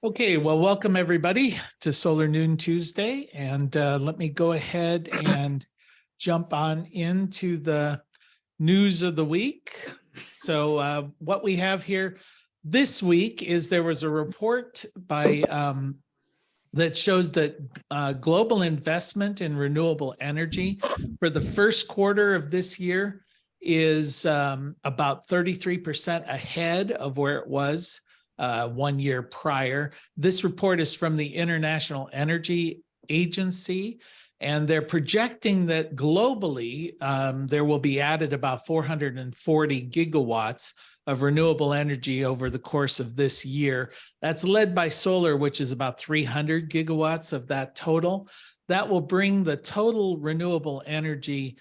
Okay, well, welcome everybody to Solar Noon Tuesday. And let me go ahead and jump on into the news of the week. So what we have here this week is there was a report by that shows that global investment in renewable energy for the first quarter of this year is about 33% ahead of where it was 1 year prior. This report is from the International Energy Agency, and they're projecting that globally there will be added about 440 gigawatts of renewable energy over the course of this year. That's led by solar, which is about 300 gigawatts of that total. That will bring the total renewable energy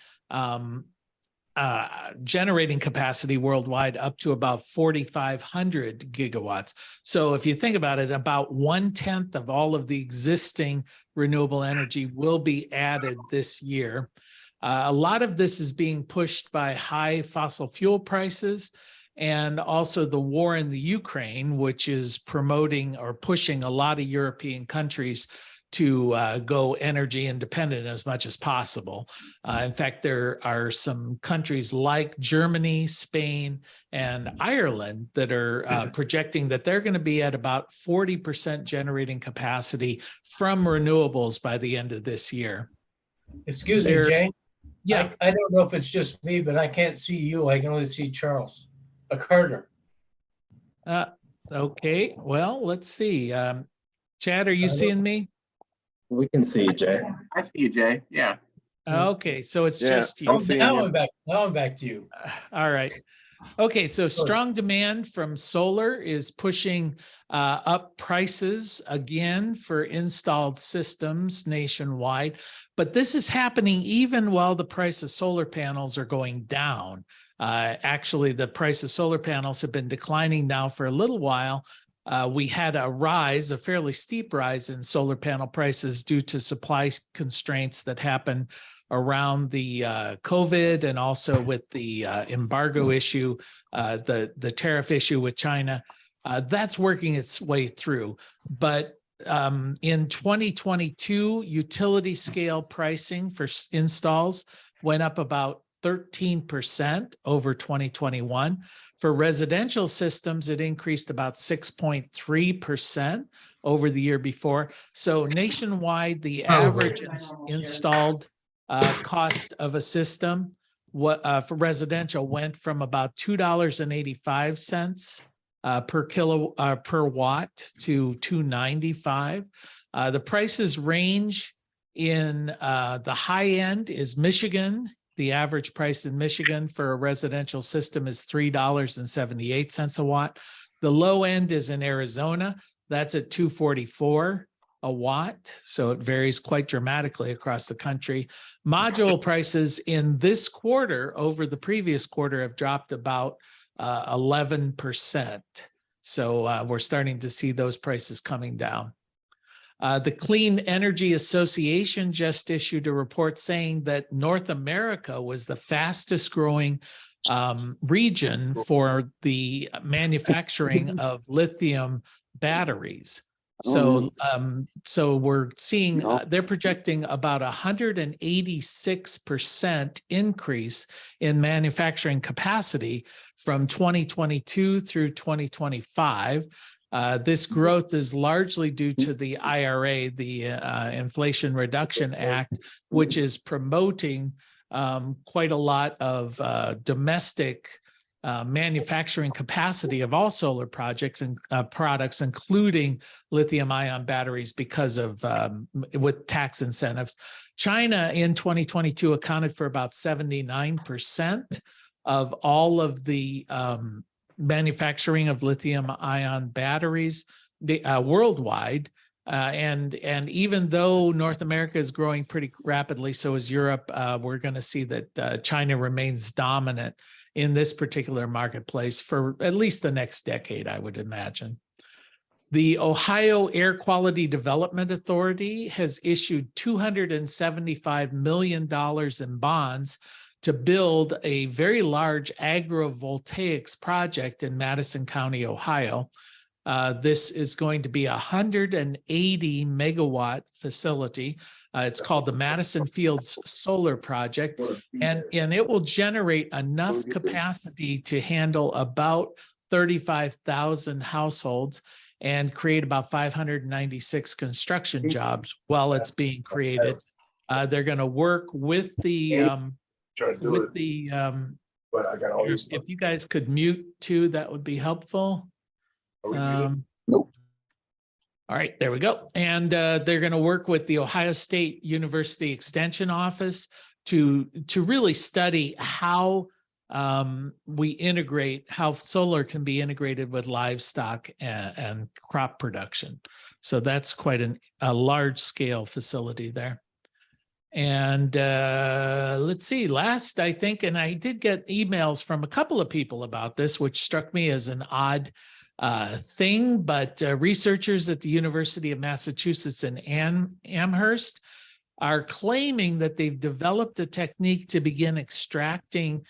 generating capacity worldwide up to about 4,500 gigawatts. So if you think about it, about 1/10 of all of the existing renewable energy will be added this year. A lot of this is being pushed by high fossil fuel prices and also the war in the Ukraine, which is promoting or pushing a lot of European countries to go energy independent as much as possible. In fact, there are some countries like Germany, Spain, and Ireland that are projecting that they're going to be at about 40% generating capacity from renewables by the end of this year. Excuse me, Jay. Yeah. I don't know if it's just me, but I can't see you. I can only see Charles, Carter. Okay, well, let's see. Chad, are you seeing me? We can see you, Jay. I see you, Jay. Yeah. Okay, so it's just you. Now I'm back. Now I'm back to you. All right. Okay, so strong demand from solar is pushing up prices again for installed systems nationwide. But this is happening even while the price of solar panels are going down. Actually, the price of solar panels have been declining now for a little while. We had a fairly steep rise in solar panel prices due to supply constraints that happened around the COVID and also with the embargo issue, the tariff issue with China. That's working its way through. But in 2022, utility scale pricing for installs went up about 13% over 2021. For residential systems, it increased about 6.3% over the year before. So nationwide, the average installed cost of a system for residential went from about $2.85 per watt to $2.95. The prices range in the high end is Michigan. The average price in Michigan for a residential system is $3.78 a watt. The low end is in Arizona. That's at $2.44 a watt. So it varies quite dramatically across the country. Module prices in this quarter over the previous quarter have dropped about 11%. So we're starting to see those prices coming down. The Clean Energy Association just issued a report saying that North America was the fastest growing region for the manufacturing of lithium batteries. So we're seeing they're projecting about 186% increase in manufacturing capacity from 2022 through 2025. This growth is largely due to the IRA, the Inflation Reduction Act, which is promoting quite a lot of domestic manufacturing capacity of all solar projects and products, including lithium-ion batteries, because of with tax incentives. China in 2022 accounted for about 79% of all of the manufacturing of lithium-ion batteries worldwide. And even though North America is growing pretty rapidly, so is Europe, we're going to see that China remains dominant in this particular marketplace for at least the next decade, I would imagine. The Ohio Air Quality Development Authority has issued $275 million in bonds to build a very large agrivoltaics project in Madison County, Ohio. This is going to be a 180 megawatt facility. It's called the Madison Fields Solar Project, and it will generate enough capacity to handle about 35,000 households and create about 596 construction jobs while it's being created. They're going to work with the But I got all this if you guys could mute too, that would be helpful. Nope. All right, there we go. And they're going to work with the Ohio State University Extension Office to really study how we integrate, how solar can be integrated with livestock and crop production. So that's quite a large scale facility there. And let's see, last, I think, and I did get emails from a couple of people about this, which struck me as an odd thing, but researchers at the University of Massachusetts in Amherst are claiming that they've developed a technique to begin extracting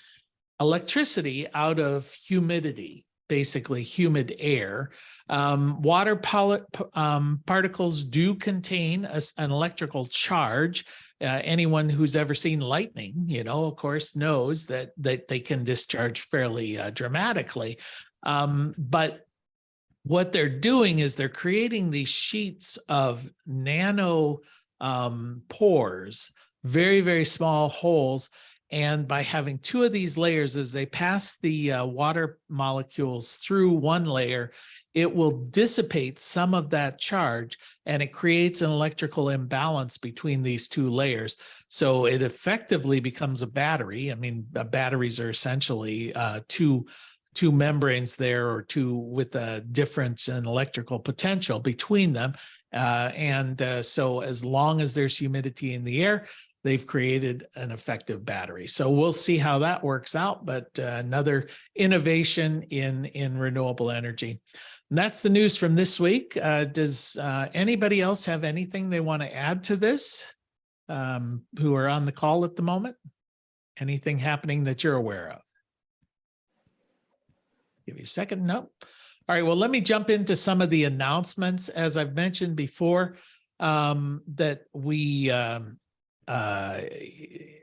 electricity out of humidity, basically humid air. Water particles do contain an electrical charge. Anyone who's ever seen lightning, of course, knows that they can discharge fairly dramatically. But what they're doing is they're creating these sheets of nano pores, very, very small holes. And by having two of these layers, as they pass the water molecules through one layer, it will dissipate some of that charge, and it creates an electrical imbalance between these two layers. So it effectively becomes a battery. I mean, batteries are essentially two membranes there, or two with a difference in electrical potential between them. So as long as there's humidity in the air, they've created an effective battery. So we'll see how that works out, but another innovation in renewable energy. And that's the news from this week. Does anybody else have anything they want to add to this, who are on the call at the moment? Anything happening that you're aware of? Give you a second. No. All right. Well, let me jump into some of the announcements. As I've mentioned before, that we,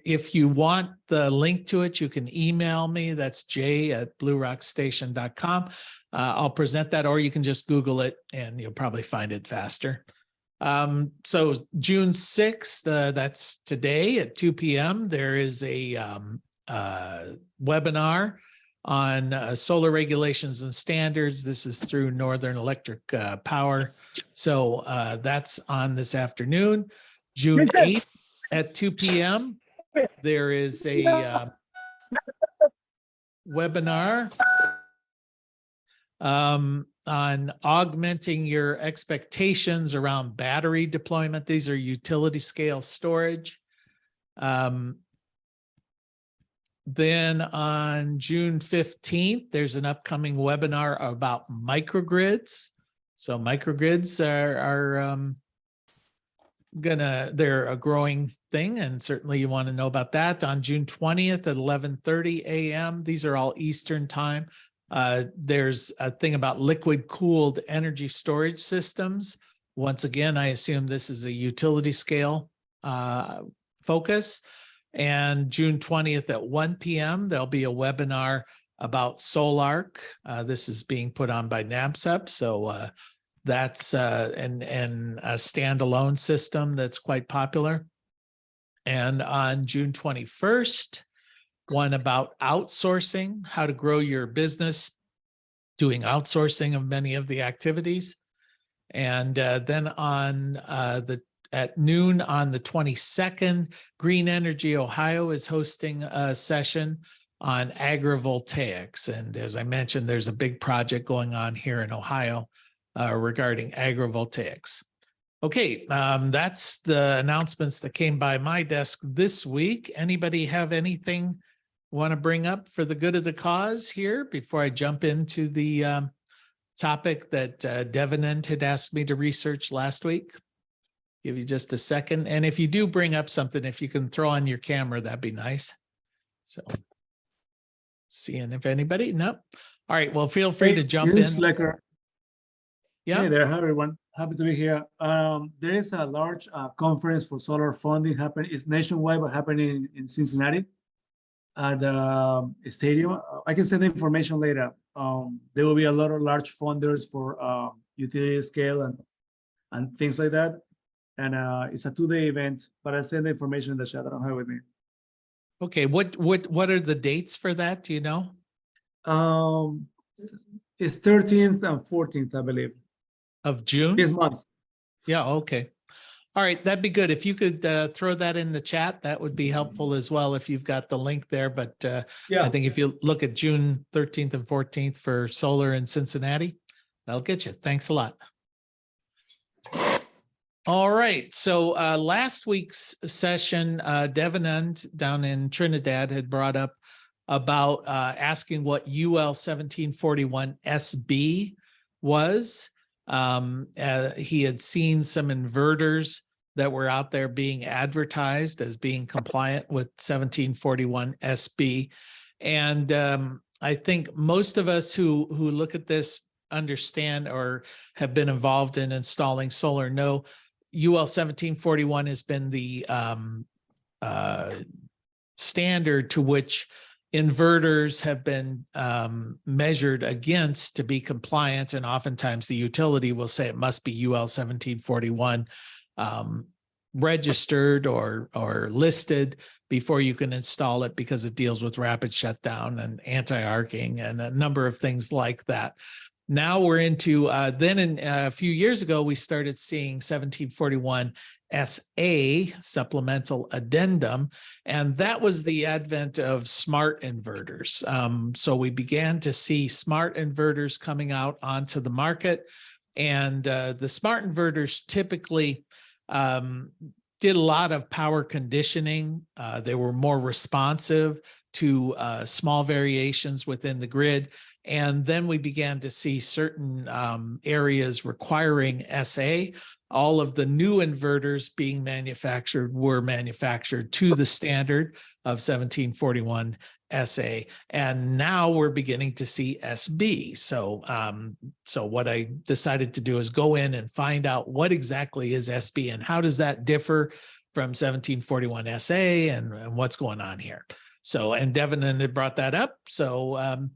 if you want the link to it, you can email me. That's jay@bluerockstation.com. I'll present that, or you can just Google it and you'll probably find it faster. So June 6th, that's today at 2 p.m. There is a webinar on solar regulations and standards. This is through Northern Electric Power. So that's on this afternoon. June 8th at 2 p.m. there is a webinar on augmenting your expectations around battery deployment. These are utility scale storage. Then on June 15th, there's an upcoming webinar about microgrids. So microgrids they're a growing thing, and certainly you want to know about that. On June 20th at 11:30 a.m., these are all Eastern time. There's a thing about liquid cooled energy storage systems. Once again, I assume this is a utility scale focus. And June 20th at 1 p.m., there'll be a webinar about Solarc. This is being put on by NABCEP. So that's and a standalone system that's quite popular. And on June 21st, one about outsourcing, how to grow your business, doing outsourcing of many of the activities. And then on at noon on the 22nd, Green Energy Ohio is hosting a session on agrivoltaics. And as I mentioned, there's a big project going on here in Ohio regarding agrivoltaics. Okay, that's the announcements that came by my desk this week. Anybody have anything want to bring up for the good of the cause here before I jump into the topic that Devanand had asked me to research last week? Give you just a second. And if you do bring up something, if you can throw on your camera, that'd be nice. So seeing if anybody, no. All right, well, feel free to jump in. Yeah. Hey there, hi everyone. Happy to be here. There is a large conference for solar funding happening. It's nationwide, but happening in Cincinnati at the stadium. I can send the information later. There will be a lot of large funders for utility scale and things like that. And it's a 2-day event, but I'll send the information in the chat. I don't have it with me. Okay. What are the dates for that? Do you know? It's 13th and 14th, I believe, Of June? this month. Yeah. Okay. All right. That'd be good. If you could throw that in the chat, that would be helpful as well if you've got the link there. But Yeah. I think if you look at June 13th and 14th for solar in Cincinnati, that'll get you. Thanks a lot. All right. So last week's session, Devanand down in Trinidad had brought up about asking what UL 1741 SB was. He had seen some inverters that were out there being advertised as being compliant with 1741 SB. And I think most of us who look at this understand or have been involved in installing solar know UL 1741 has been the standard to which inverters have been measured against to be compliant. And oftentimes the utility will say it must be UL 1741 registered or listed before you can install it, because it deals with rapid shutdown and anti-arcing and a number of things like that. Now we're into, then a few years ago, we started seeing 1741 SA, supplemental addendum, and that was the advent of smart inverters. So we began to see smart inverters coming out onto the market, and the smart inverters typically did a lot of power conditioning. They were more responsive to small variations within the grid. And then we began to see certain areas requiring SA. All of the new inverters being manufactured were manufactured to the standard of 1741 SA. And now we're beginning to see SB. So, so what I decided to do is go in and find out what exactly is SB and how does that differ from 1741 SA and what's going on here. So, and Devin had brought that up. So,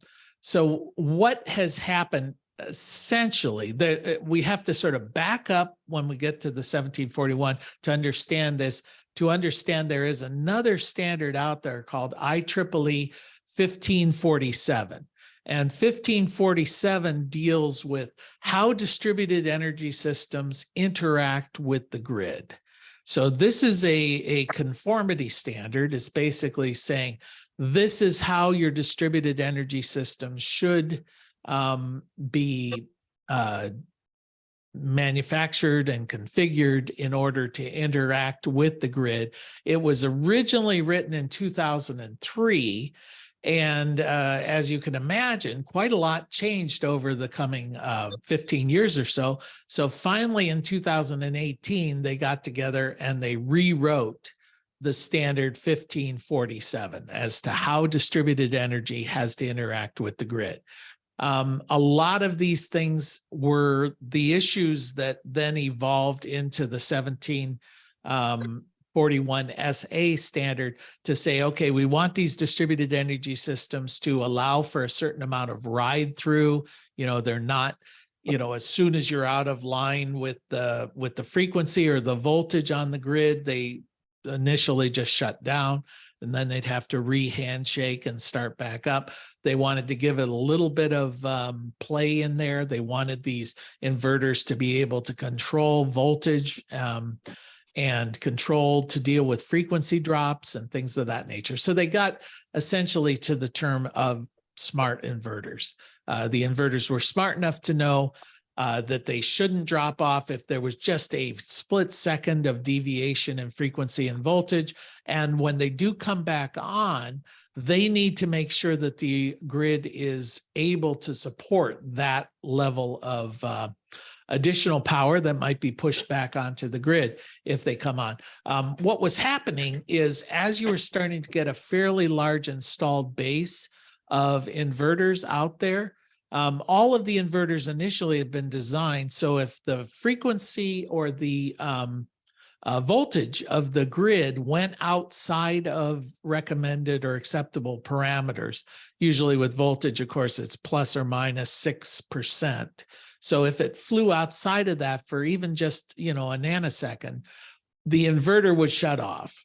so what has happened essentially, we have to sort of back up when we get to the 1741 to understand this, to understand there is another standard out there called IEEE 1547. And 1547 deals with how distributed energy systems interact with the grid. So this is a conformity standard. It's basically saying this is how your distributed energy system should be manufactured and configured in order to interact with the grid. It was originally written in 2003. And as you can imagine, quite a lot changed over the coming 15 years or so. So finally in 2018, they got together and they rewrote the standard 1547 as to how distributed energy has to interact with the grid. A lot of these things were the issues that then evolved into the 1741 SA standard to say, okay, we want these distributed energy systems to allow for a certain amount of ride through. You know, they're not, you know, as soon as you're out of line with the frequency or the voltage on the grid, they initially just shut down, and then they'd have to re-handshake and start back up. They wanted to give it a little bit of play in there. They wanted these inverters to be able to control voltage and control to deal with frequency drops and things of that nature. So they got essentially to the term of smart inverters. The inverters were smart enough to know that they shouldn't drop off if there was just a split second of deviation in frequency and voltage. And when they do come back on, they need to make sure that the grid is able to support that level of additional power that might be pushed back onto the grid if they come on. What was happening is as you were starting to get a fairly large installed base of inverters out there, All of the inverters initially had been designed so if the frequency or the voltage of the grid went outside of recommended or acceptable parameters, usually with voltage, of course, it's plus or minus 6%. So if it flew outside of that for even just, a nanosecond, the inverter would shut off,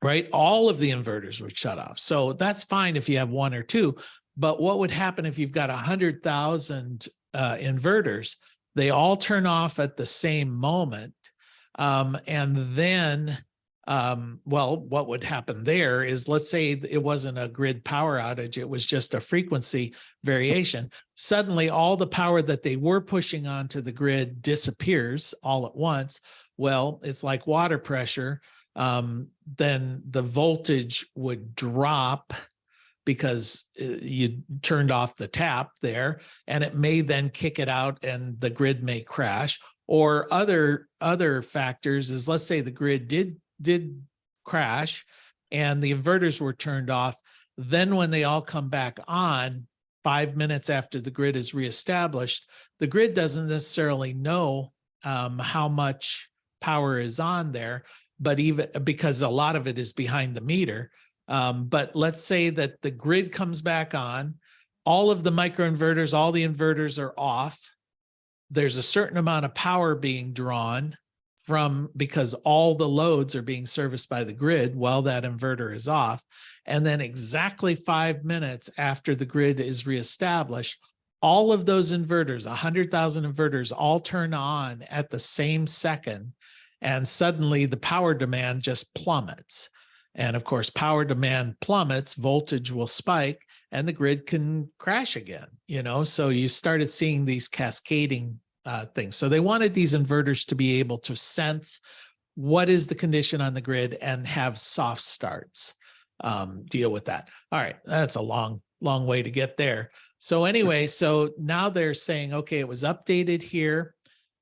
right? All of the inverters would shut off. So that's fine if you have one or two, but what would happen if you've got 100,000 inverters? They all turn off at the same moment. And then, what would happen there is, let's say it wasn't a grid power outage, it was just a frequency variation. Suddenly, all the power that they were pushing onto the grid disappears all at once. Well, it's like water pressure. Then the voltage would drop because you turned off the tap there, and it may then kick it out and the grid may crash. Or other factors is, let's say the grid did crash and the inverters were turned off. Then when they all come back on 5 minutes after the grid is reestablished, the grid doesn't necessarily know how much power is on there, but even because a lot of it is behind the meter. But let's say that the grid comes back on, all of the microinverters, all the inverters are off. There's a certain amount of power being drawn from, because all the loads are being serviced by the grid while that inverter is off. And then exactly 5 minutes after the grid is reestablished, all of those inverters, 100,000 inverters, all turn on at the same second. And suddenly the power demand just plummets. And of course, power demand plummets, voltage will spike, and the grid can crash again, so you started seeing these cascading things. So they wanted these inverters to be able to sense what is the condition on the grid and have soft starts deal with that. All right, that's a long way to get there. So anyway, so now they're saying, okay, it was updated here.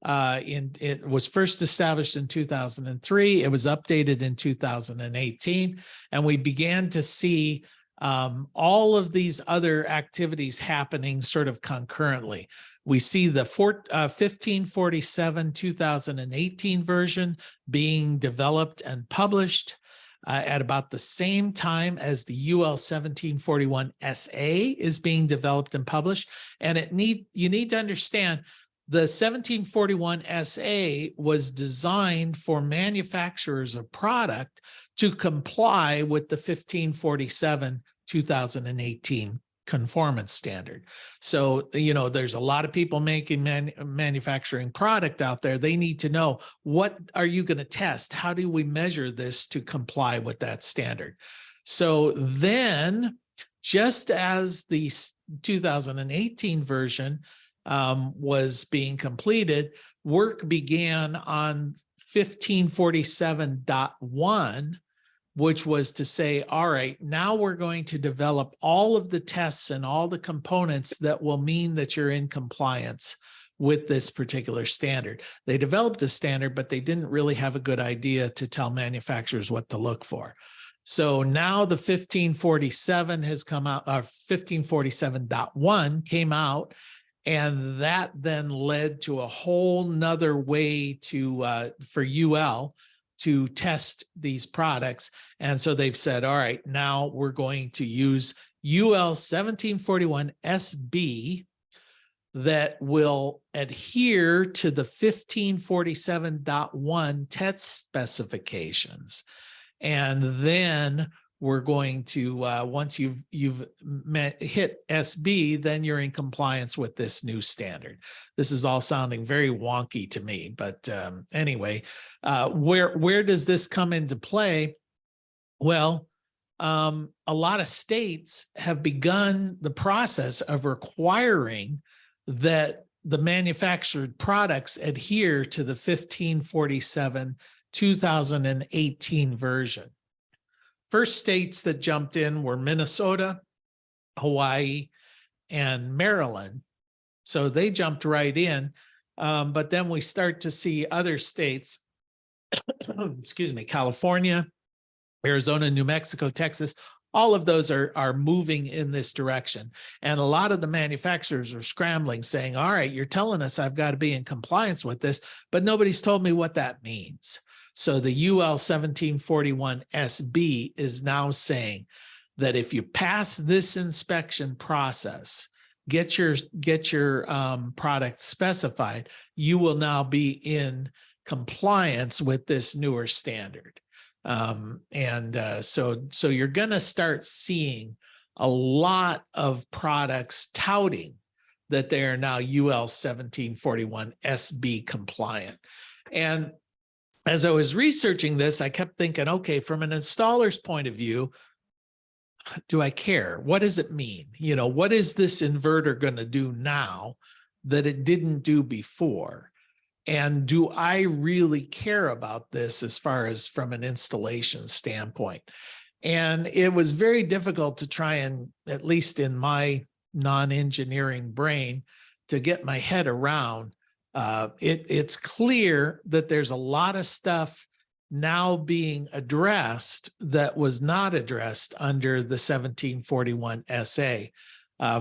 It was first established in 2003. It was updated in 2018, and we began to see all of these other activities happening sort of concurrently. We see the 1547 2018 version being developed and published at about the same time as the UL 1741 SA is being developed and published. And you need to understand, the 1741 SA was designed for manufacturers of product to comply with the 1547 2018 conformance standard. So, there's a lot of people making manufacturing product out there. They need to know, what are you going to test? How do we measure this to comply with that standard? So then, just as the 2018 version was being completed, work began on 1547.1, which was to say, all right, now we're going to develop all of the tests and all the components that will mean that you're in compliance with this particular standard. They developed a standard, but they didn't really have a good idea to tell manufacturers what to look for. So now the 1547 has come out, 1547.1 came out, and that then led to a whole nother way to for UL to test these products. And so they've said, all right, now we're going to use UL 1741 SB that will adhere to the 1547.1 test specifications. And then we're going to, once you've hit SB, then you're in compliance with this new standard. This is all sounding very wonky to me, but anyway, where does this come into play? Well, a lot of states have begun the process of requiring that the manufactured products adhere to the 1547 2018 version. First states that jumped in were Minnesota, Hawaii, and Maryland. So they jumped right in. But then we start to see other states, excuse me, California, Arizona, New Mexico, Texas, all of those are moving in this direction. And a lot of the manufacturers are scrambling, saying, all right, you're telling us I've got to be in compliance with this, but nobody's told me what that means. So the UL 1741 SB is now saying that if you pass this inspection process, get your product specified, you will now be in compliance with this newer standard. So you're going to start seeing a lot of products touting that they are now UL 1741 SB compliant. And as I was researching this, I kept thinking, okay, from an installer's point of view, do I care? What does it mean? You know, what is this inverter going to do now that it didn't do before? And do I really care about this as far as from an installation standpoint? And it was very difficult to try and, at least in my non-engineering brain, to get my head around. It's clear that there's a lot of stuff now being addressed that was not addressed under the 1741 SA.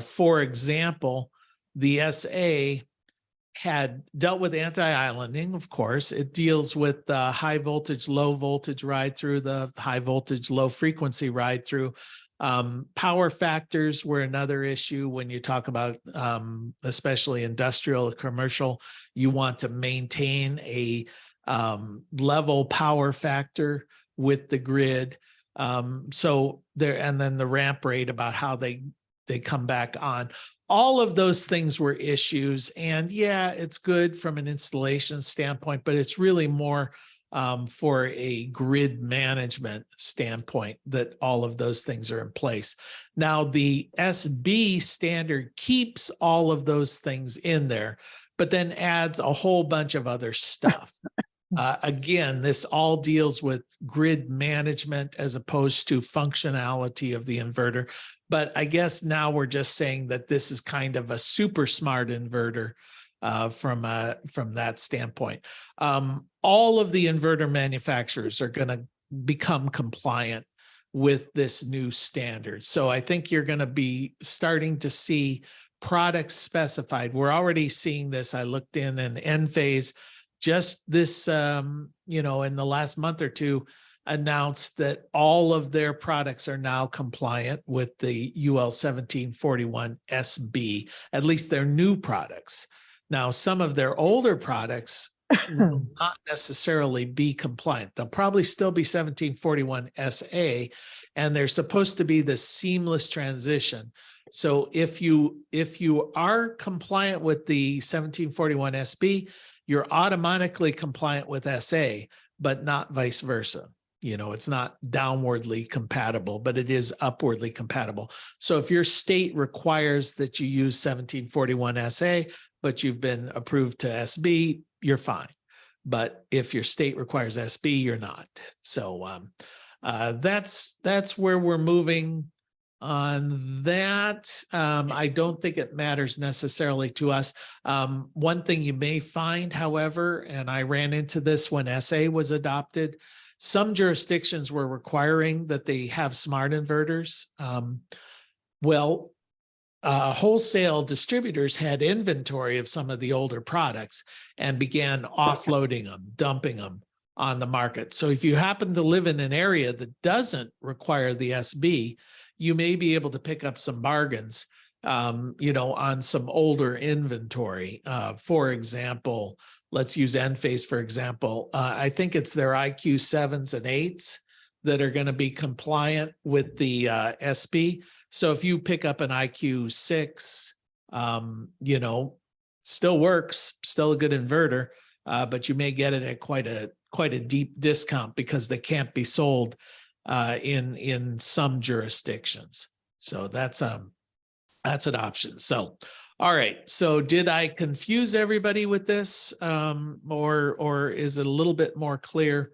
For example, the SA had dealt with anti-islanding, of course. It deals with the high voltage, low voltage ride through, the high voltage, low frequency ride through. Power factors were another issue when you talk about, especially industrial, commercial, you want to maintain a level power factor with the grid. So there, and then the ramp rate about how they come back on. All of those things were issues. And yeah, it's good from an installation standpoint, but it's really more for a grid management standpoint that all of those things are in place. Now, the SB standard keeps all of those things in there, but then adds a whole bunch of other stuff. Again, this all deals with grid management as opposed to functionality of the inverter. But I guess now we're just saying that this is kind of a super smart inverter from that standpoint. All of the inverter manufacturers are going to become compliant with this new standard. So I think you're going to be starting to see products specified. We're already seeing this. I looked in Enphase just this, in the last month or two, announced that all of their products are now compliant with the UL 1741 SB, at least their new products. Now, some of their older products will not necessarily be compliant. They'll probably still be 1741 SA, and they're supposed to be the seamless transition. So if you are compliant with the 1741 SB, you're automatically compliant with SA, but not vice versa. You know, it's not downwardly compatible, but it is upwardly compatible. So if your state requires that you use 1741 SA, but you've been approved to SB, you're fine. But if your state requires SB, you're not. So that's where we're moving on that. I don't think it matters necessarily to us. One thing you may find, however, and I ran into this when SA was adopted, some jurisdictions were requiring that they have smart inverters. Wholesale distributors had inventory of some of the older products and began offloading them, dumping them on the market. So if you happen to live in an area that doesn't require the SB, you may be able to pick up some bargains, on some older inventory. For example, let's use Enphase, for example. I think it's their IQ 7s and 8s that are going to be compliant with the SB. So if you pick up an IQ 6, still works, still a good inverter, but you may get it at quite a deep discount because they can't be sold in some jurisdictions. So that's an option. So, all right. So did I confuse everybody with this, or is it a little bit more clear?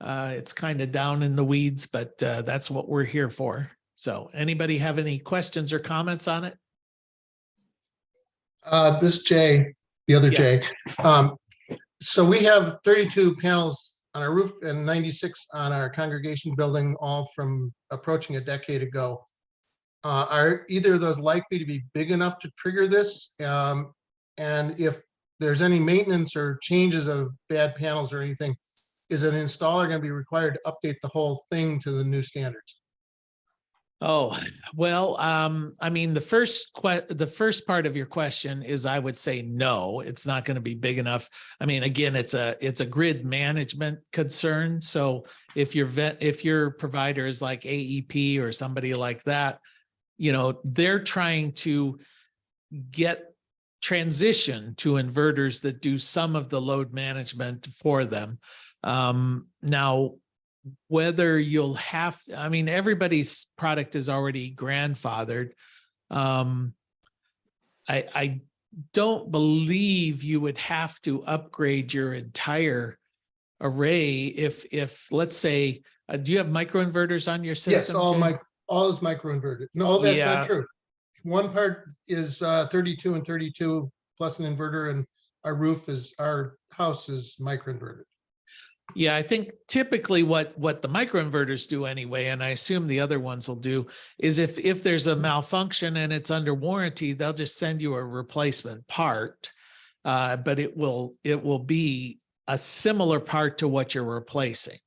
It's kind of down in the weeds, but that's what we're here for. So anybody have any questions or comments on it? This Jay, the other Jay. So we have 32 panels on our roof and 96 on our congregation building, all from approaching a decade ago. Are either of those likely to be big enough to trigger this? And if there's any maintenance or changes of bad panels or anything, is an installer going to be required to update the whole thing to the new standards? Oh, well, I mean, the first part of your question is, I would say no, it's not going to be big enough. I mean, again, it's a grid management concern. So if your provider is like AEP or somebody like that, you know, they're trying to get transition to inverters that do some of the load management for them. Now, whether you'll have to, I mean, everybody's product is already grandfathered. I don't believe you would have to upgrade your entire array if let's say, do you have microinverters on your system? Yes, all is microinverted. No, that's Yeah. not true. One part is 32 and 32 plus an inverter, and our house is microinverted. Yeah, I think typically what the microinverters do anyway, and I assume the other ones will do, is if there's a malfunction and it's under warranty, they'll just send you a replacement part, but it will be a similar part to what you're replacing.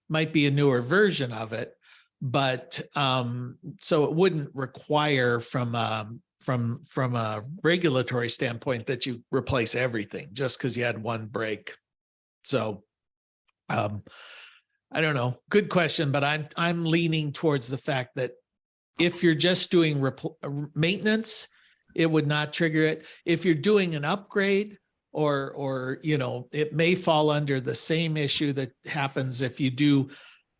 Might be a newer version of it, but so it wouldn't require from a regulatory standpoint that you replace everything just because you had one break. So. I don't know. Good question, but I'm leaning towards the fact that if you're just doing maintenance, it would not trigger it. If you're doing an upgrade, or you know, it may fall under the same issue that happens if you do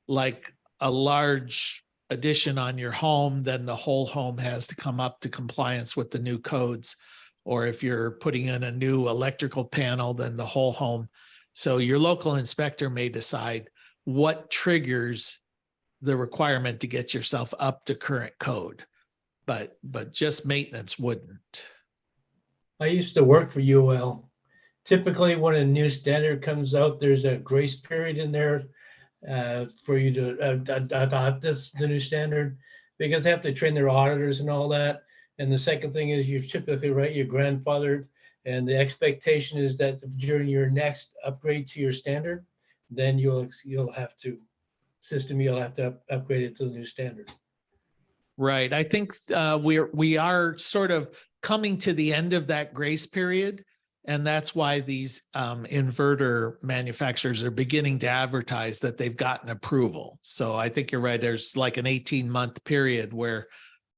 like a large addition on your home, then the whole home has to come up to compliance with the new codes. Or if you're putting in a new electrical panel, then the whole home. So your local inspector may decide what triggers the requirement to get yourself up to current code, but just maintenance wouldn't. I used to work for UL. Typically, when a new standard comes out, there's a grace period in there for you to adopt the new standard, because they have to train their auditors and all that. And the second thing is, you're typically right, you're grandfathered. And the expectation is that during your next upgrade to your standard, then you'll have to upgrade it to the new standard. Right. I think we are sort of coming to the end of that grace period. And that's why these inverter manufacturers are beginning to advertise that they've gotten approval. So I think you're right. There's like an 18-month period where,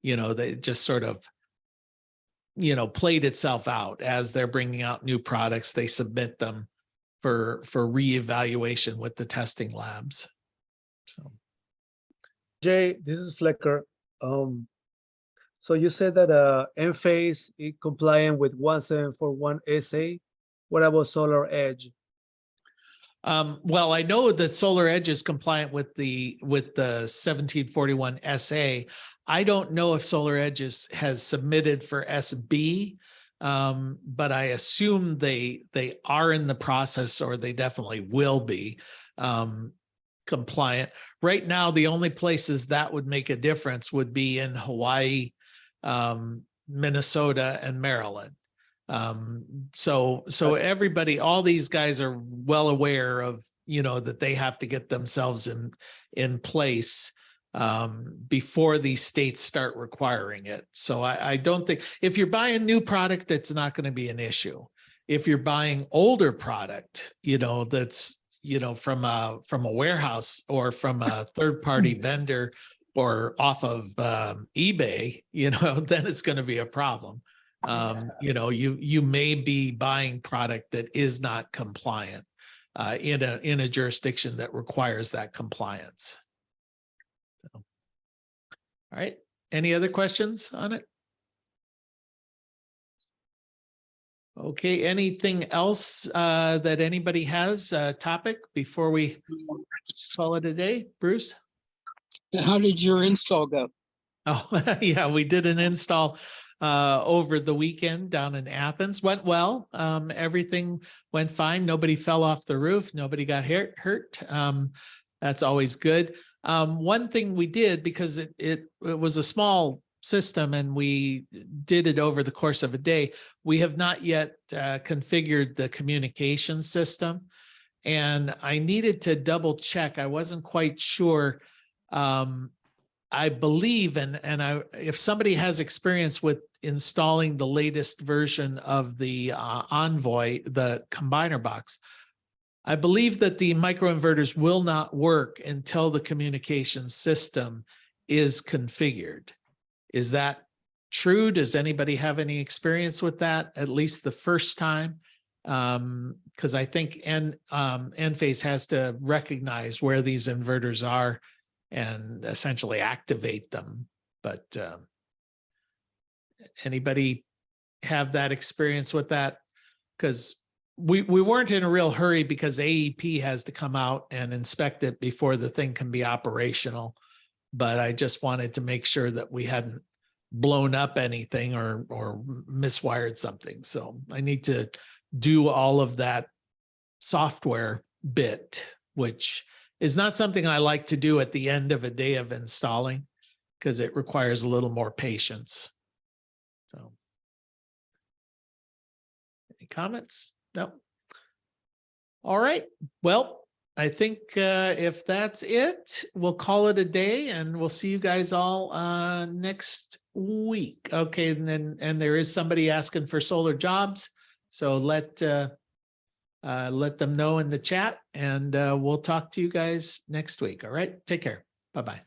you know, they just sort of, you know, played itself out as they're bringing out new products. They submit them for reevaluation with the testing labs. So, Jay, this is Flecker. So you said that Enphase is compliant with 1741 SA. What about Solar Edge? well, I know that Solar Edge is compliant with the 1741 SA. I don't know if Solar Edge has submitted for SB, but I assume they are in the process, or they definitely will be compliant. Right now, the only places that would make a difference would be in Hawaii, Minnesota, and Maryland. So everybody, all these guys are well aware of, you know, that they have to get themselves in place before these states start requiring it. So I don't think, if you're buying new product, it's not going to be an issue. If you're buying older product, you know, that's, you know, from a warehouse or from a third-party vendor or off of eBay, you know, then it's going to be a problem. You know, you may be buying product that is not compliant in a jurisdiction that requires that compliance. So, all right. Any other questions on it? Okay. Anything else that anybody has topic before we call it a day? Bruce? How did your install go? Oh, yeah, we did an install. over the weekend down in Athens. Went well. Everything went fine. Nobody fell off the roof. Nobody got hurt. That's always good. One thing we did, because it was a small system and we did it over the course of a day, we have not yet configured the communication system. And I needed to double check. I wasn't quite sure. I believe, if somebody has experience with installing the latest version of the Envoy, the combiner box, I believe that the microinverters will not work until the communication system is configured. Is that true? Does anybody have any experience with that, at least the first time? Because I think Enphase has to recognize where these inverters are and essentially activate them. But anybody have that experience with that? Because we weren't in a real hurry because AEP has to come out and inspect it before the thing can be operational. But I just wanted to make sure that we hadn't blown up anything or miswired something. So I need to do all of that software bit, which is not something I like to do at the end of a day of installing because it requires a little more patience. So, any comments? No. All right. Well, I think if that's it, we'll call it a day and we'll see you guys all next week. Okay. And there is somebody asking for solar jobs. So let them know in the chat and we'll talk to you guys next week. All right. Take care. Bye-bye.